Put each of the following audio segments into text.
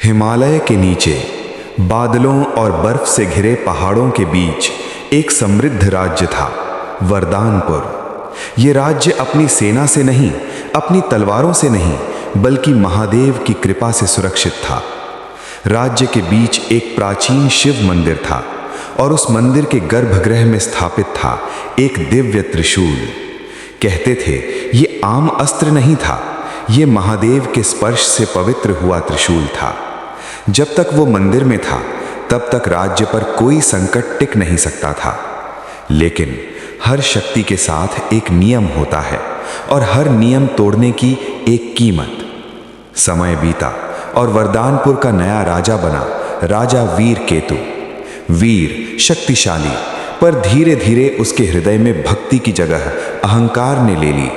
हिमालय के नीचे बादलों और बर्फ से घिरे पहाड़ों के बीच एक समृद्ध राज्य था, वरदानपुर। ये राज्य अपनी सेना से नहीं, अपनी तलवारों से नहीं, बल्कि महादेव की कृपा से सुरक्षित था। राज्य के बीच एक प्राचीन शिव मंदिर था और उस मंदिर के गर्भगृह में स्थापित था एक दिव्य त्रिशूल। कहते थे ये आम अस्त्र नहीं था, ये महादेव के स्पर्श से पवित्र हुआ त्रिशूल था। जब तक वो मंदिर में था तब तक राज्य पर कोई संकट टिक नहीं सकता था। लेकिन हर शक्ति के साथ एक नियम होता है और हर नियम तोड़ने की एक कीमत। समय बीता और वरदानपुर का नया राजा बना राजा वीर केतु। वीर शक्तिशाली, पर धीरे धीरे उसके हृदय में भक्ति की जगह अहंकार ने ले ली।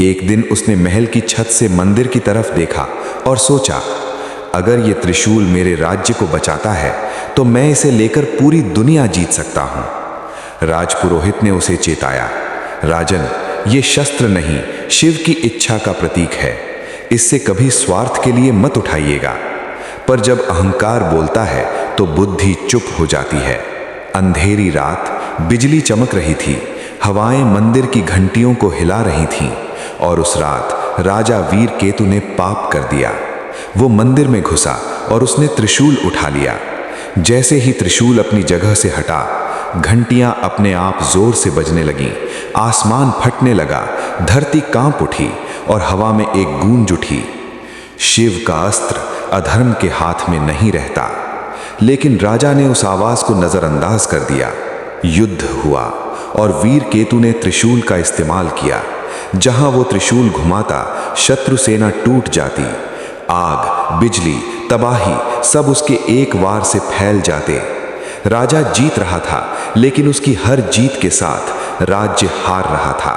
एक दिन उसने महल की छत से मंदिर की तरफ देखा और सोचा, अगर ये त्रिशूल मेरे राज्य को बचाता है तो मैं इसे लेकर पूरी दुनिया जीत सकता हूं। राजपुरोहित ने उसे चेताया, राजन, ये शस्त्र नहीं, शिव की इच्छा का प्रतीक है। इससे कभी स्वार्थ के लिए मत उठाइएगा। पर जब अहंकार बोलता है तो बुद्धि चुप हो जाती है। अंधेरी रात, बिजली चमक रही थी, हवाएं मंदिर की घंटियों को हिला रही थीं और उस रात राजा वीर केतु ने पाप कर दिया। वो मंदिर में घुसा और उसने त्रिशूल उठा लिया। जैसे ही त्रिशूल अपनी जगह से हटा, घंटियां अपने आप जोर से बजने लगीं, आसमान फटने लगा, धरती कांप उठी और हवा में एक गूंज उठी। शिव का अस्त्र अधर्म के हाथ में नहीं रहता। लेकिन राजा ने उस आवाज को नजरअंदाज कर दिया। युद्ध हुआ और वीर केतु ने त्रिशूल का इस्तेमाल किया। जहां वो त्रिशूल घुमाता, शत्रु सेना टूट जाती। आग, बिजली, तबाही सब उसके एक वार से फैल जाते। राजा जीत रहा था, लेकिन उसकी हर जीत के साथ राज्य हार रहा था।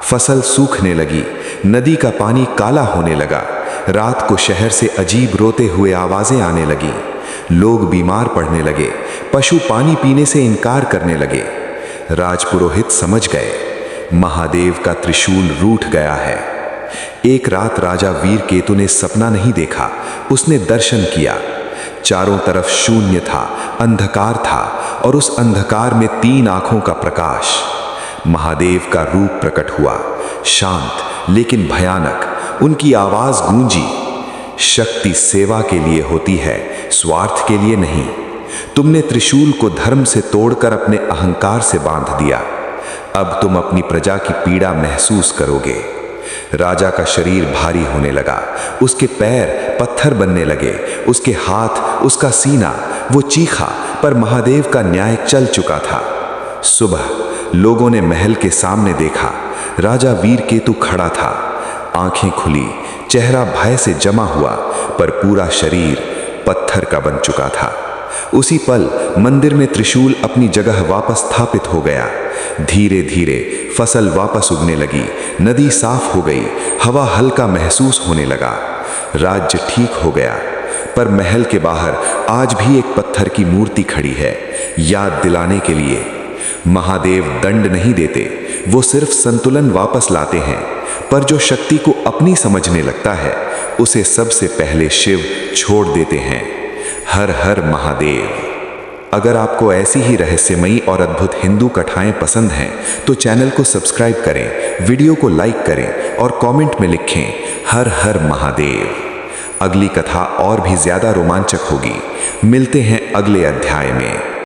फसल सूखने लगी, नदी का पानी काला होने लगा। रात को शहर से अजीब रोते हुए आवाजें आने लगी। लोग बीमार पड़ने लगे, पशु पानी पीने से इनकार करने लगे। राजपुरोहित समझ गए, महादेव का त्रिशूल रूठ गया है। एक रात राजा वीर केतु ने सपना नहीं देखा, उसने दर्शन किया। चारों तरफ शून्य था, अंधकार था और उस अंधकार में 3 आंखों का प्रकाश। महादेव का रूप प्रकट हुआ, शांत लेकिन भयानक। उनकी आवाज गूंजी, शक्ति सेवा के लिए होती है, स्वार्थ के लिए नहीं। तुमने त्रिशूल को धर्म से तोड़कर अपने अहंकार से बांध दिया। अब तुम अपनी प्रजा की पीड़ा महसूस करोगे। राजा का शरीर भारी होने लगा, उसके पैर पत्थर बनने लगे, उसके हाथ, उसका सीना। वो चीखा, पर महादेव का न्याय चल चुका था। सुबह लोगों ने महल के सामने देखा, राजा वीर केतु खड़ा था। आंखें खुली, चेहरा भय से जमा हुआ, पर पूरा शरीर पत्थर का बन चुका था। उसी पल मंदिर में त्रिशूल अपनी जगह वापस स्थापित हो गया। धीरे धीरे फसल वापस उगने लगी, नदी साफ हो गई, हवा हल्का महसूस होने लगा। राज्य ठीक हो गया, पर महल के बाहर आज भी एक पत्थर की मूर्ति खड़ी है, याद दिलाने के लिए। महादेव दंड नहीं देते, वो सिर्फ संतुलन वापस लाते हैं। पर जो शक्ति को अपनी समझने लगता है, उसे सबसे पहले शिव छोड़ देते हैं। हर हर महादेव। अगर आपको ऐसी ही रहस्यमयी और अद्भुत हिंदू कथाएं पसंद हैं तो चैनल को सब्सक्राइब करें, वीडियो को लाइक करें और कमेंट में लिखें हर हर महादेव। अगली कथा और भी ज्यादा रोमांचक होगी। मिलते हैं अगले अध्याय में।